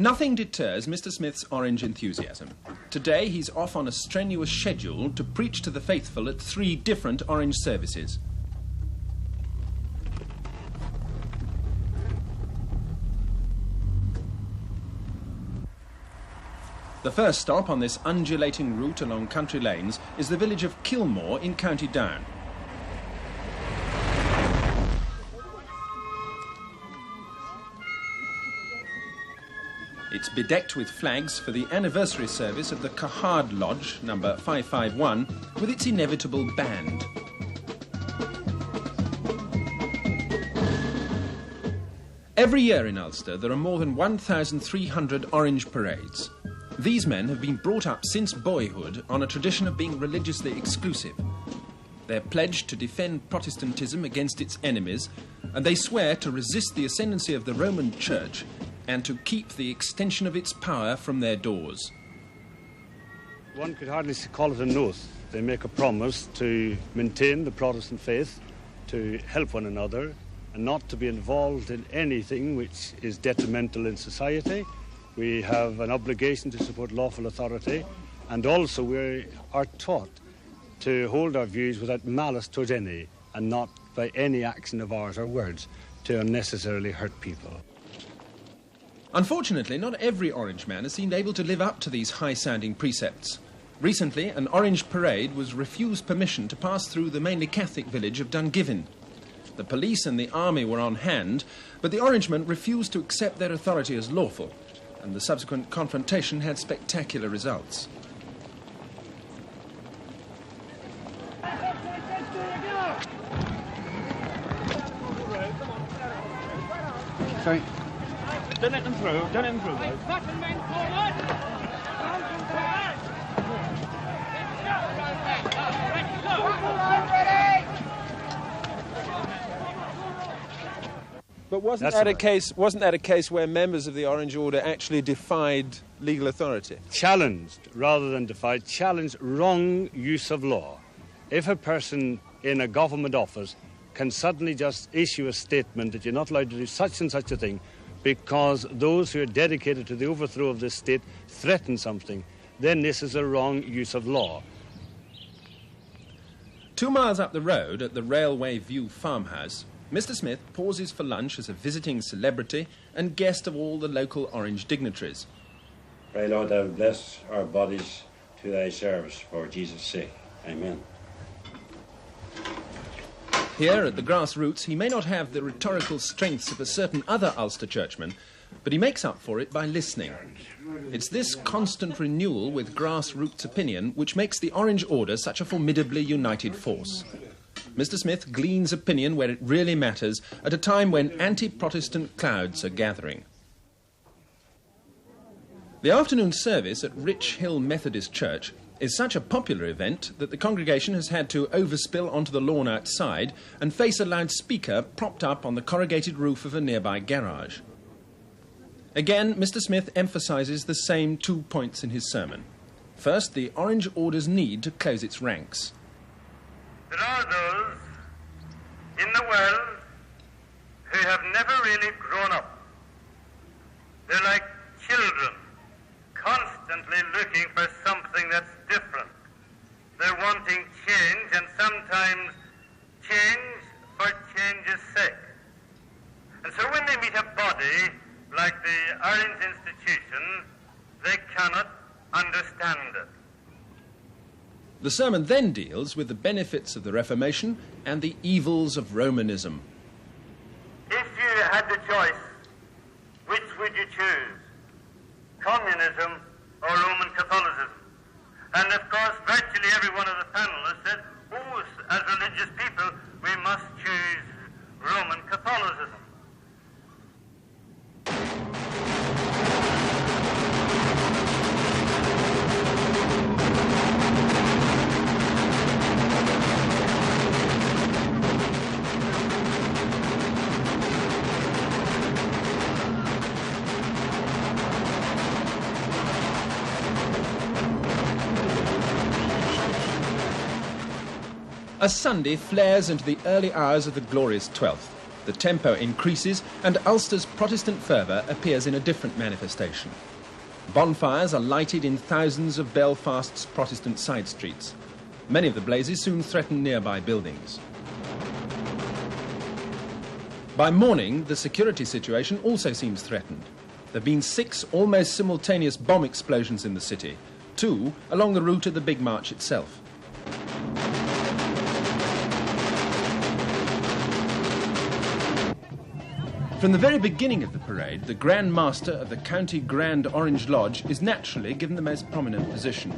Nothing deters Mr. Smith's orange enthusiasm. Today he's off on a strenuous schedule to preach to the faithful at 3 different orange services. The first stop on this undulating route along country lanes is the village of Kilmore in County Down. It's bedecked with flags for the anniversary service of the Cahard Lodge, number 551, with its inevitable band. Every year in Ulster there are more than 1,300 orange parades. These men have been brought up since boyhood on a tradition of being religiously exclusive. They're pledged to defend Protestantism against its enemies, and they swear to resist the ascendancy of the Roman Church and to keep the extension of its power from their doors. One could hardly call it an oath. They make a promise to maintain the Protestant faith, to help one another, and not to be involved in anything which is detrimental in society. We have an obligation to support lawful authority, and also we are taught to hold our views without malice towards any, and not by any action of ours or words to unnecessarily hurt people. Unfortunately, not every orange man has seemed able to live up to these high-sounding precepts. Recently, an orange parade was refused permission to pass through the mainly Catholic village of Donegiven. The police and the army were on hand, but the Orangemen refused to accept their authority as lawful, and the subsequent confrontation had spectacular results. Sorry. Don't let them through. Don't let them through. But wasn't that a case where members of the Orange Order actually defied legal authority? Challenged, rather than defied, challenged wrong use of law. If a person in a government office can suddenly just issue a statement that you're not allowed to do such and such a thing because those who are dedicated to the overthrow of this state threaten something, then this is a wrong use of law. 2 miles up the road at the Railway View farmhouse, Mr. Smith pauses for lunch as a visiting celebrity and guest of all the local Orange dignitaries. Pray, Lord, thou bless our bodies to thy service for Jesus' sake. Amen. Here at the grassroots, he may not have the rhetorical strengths of a certain other Ulster churchman, but he makes up for it by listening. It's this constant renewal with grassroots opinion which makes the Orange Order such a formidably united force. Mr. Smith gleans opinion where it really matters at a time when anti-Protestant clouds are gathering. The afternoon service at Rich Hill Methodist Church is such a popular event that the congregation has had to overspill onto the lawn outside and face a loudspeaker propped up on the corrugated roof of a nearby garage. Again, Mr. Smith emphasises the same 2 points in his sermon. First, the Orange Order's need to close its ranks. There are those in the world who have never really grown up. They're like children, constantly looking for something that's different. They're wanting change, and sometimes change for change's sake. And so when they meet a body like the Orange Institution, they cannot understand it. The sermon then deals with the benefits of the Reformation and the evils of Romanism. If you had the choice, which would you choose? Communism or Roman Catholicism? And of course, virtually every one of the panelists said, oh, as religious people, we must choose Roman Catholicism. As Sunday flares into the early hours of the glorious 12th, The tempo increases and Ulster's Protestant fervour appears in a different manifestation. Bonfires are lighted in thousands of Belfast's Protestant side streets. Many of the blazes soon threaten nearby buildings. By morning, the security situation also seems threatened. There have been 6 almost simultaneous bomb explosions in the city, 2 along the route of the big march itself. From the very beginning of the parade, the grandmaster of the County Grand Orange Lodge is naturally given the most prominent position.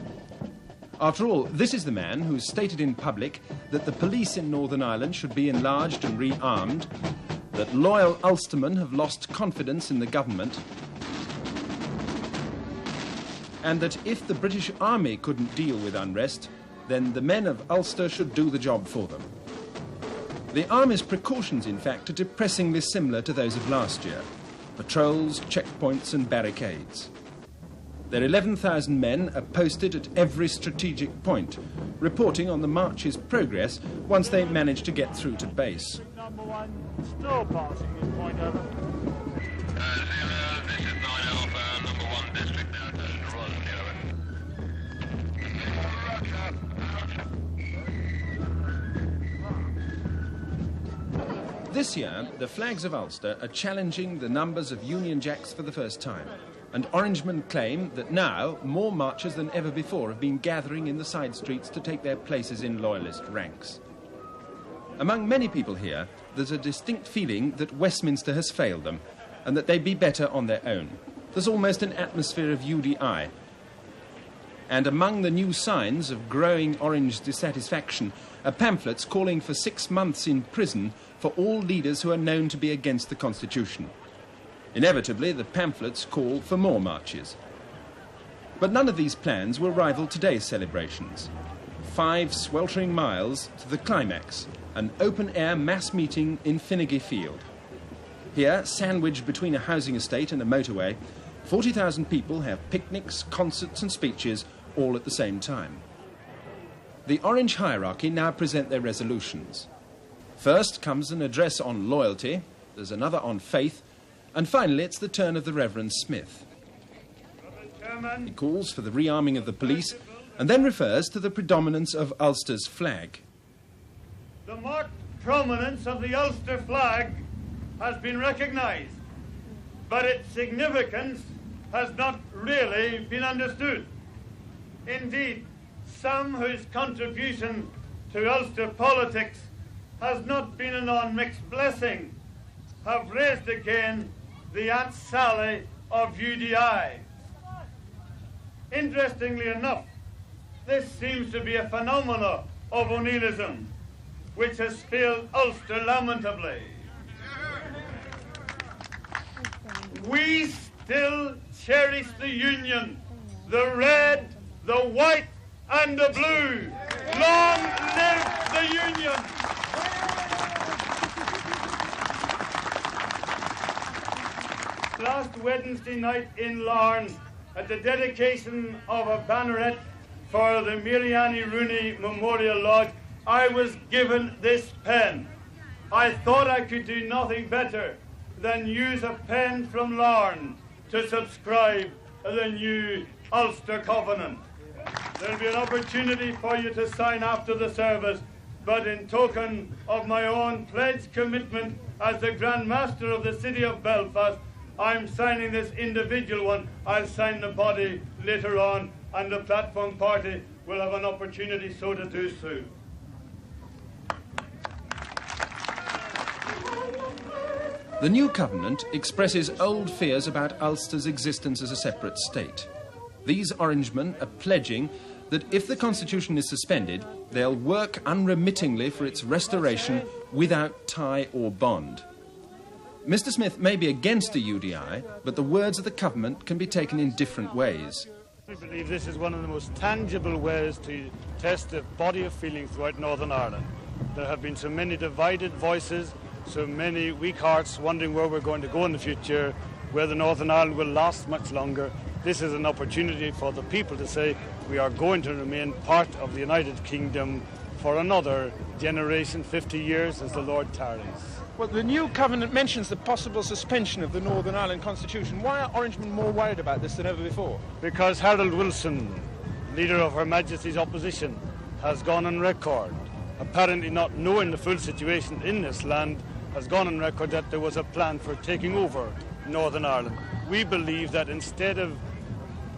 After all, this is the man who has stated in public that the police in Northern Ireland should be enlarged and rearmed, that loyal Ulstermen have lost confidence in the government, and that if the British Army couldn't deal with unrest, then the men of Ulster should do the job for them. The Army's precautions, in fact, are depressingly similar to those of last year. Patrols, checkpoints and barricades. Their 11,000 men are posted at every strategic point, reporting on the march's progress once they manage to get through to base. Number 1, still passing in point over. 0, this is 9 Alpha, number 1 district now to Rosny, over. This year, the flags of Ulster are challenging the numbers of Union Jacks for the first time, and Orangemen claim that now more marchers than ever before have been gathering in the side streets to take their places in Loyalist ranks. Among many people here, there's a distinct feeling that Westminster has failed them, and that they'd be better on their own. There's almost an atmosphere of UDI. And among the new signs of growing Orange dissatisfaction are pamphlets calling for 6 months in prison for all leaders who are known to be against the Constitution. Inevitably, the pamphlets call for more marches. But none of these plans will rival today's celebrations. 5 sweltering miles to the climax, an open-air mass meeting in Finicky Field. Here, sandwiched between a housing estate and a motorway, 40,000 people have picnics, concerts and speeches all at the same time. The Orange hierarchy now present their resolutions. First comes an address on loyalty, there's another on faith, and finally it's the turn of the Reverend Smith. He calls for the rearming of the police and then refers to the predominance of Ulster's flag. The marked prominence of the Ulster flag has been recognised, but its significance has not really been understood. Indeed, some whose contribution to Ulster politics has not been an unmixed blessing have raised again the Aunt Sally of UDI. Interestingly enough, this seems to be a phenomenon of O'Neillism, which has failed Ulster lamentably. We still cherish the Union, the red, the white and the blue. Long live the Union! Last Wednesday night in Larne, at the dedication of a banneret for the Miriani Rooney Memorial Lodge, I was given this pen. I thought I could do nothing better than use a pen from Larne to subscribe the new Ulster Covenant. There'll be an opportunity for you to sign after the service, but in token of my own pledged commitment as the grandmaster of the city of Belfast, I'm signing this individual one. I'll sign the body later on, and the platform party will have an opportunity so to do so. The new covenant expresses old fears about Ulster's existence as a separate state. These Orangemen are pledging that if the Constitution is suspended, they'll work unremittingly for its restoration without tie or bond. Mr. Smith may be against a UDI, but the words of the Covenant can be taken in different ways. I believe this is one of the most tangible ways to test the body of feeling throughout Northern Ireland. There have been so many divided voices, so many weak hearts wondering where we're going to go in the future, whether Northern Ireland will last much longer. This is an opportunity for the people to say we are going to remain part of the United Kingdom for another generation, 50 years, as the Lord tarries. Well, the new covenant mentions the possible suspension of the Northern Ireland Constitution. Why are Orangemen more worried about this than ever before? Because Harold Wilson, leader of Her Majesty's opposition, has gone on record, apparently not knowing the full situation in this land, has gone on record that there was a plan for taking over Northern Ireland. We believe that instead of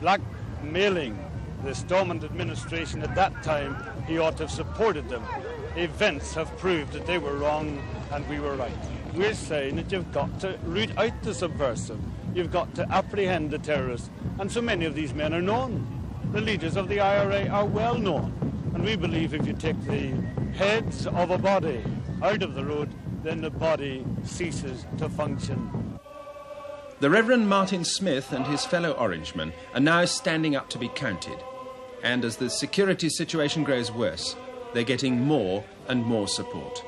blackmailing the Stormont administration at that time, he ought to have supported them. Events have proved that they were wrong and we were right. We're saying that you've got to root out the subversive. You've got to apprehend the terrorists. And so many of these men are known. The leaders of the IRA are well known. And we believe if you take the heads of a body out of the road, then the body ceases to function. The Reverend Martin Smith and his fellow Orangemen are now standing up to be counted. And as the security situation grows worse, they're getting more and more support.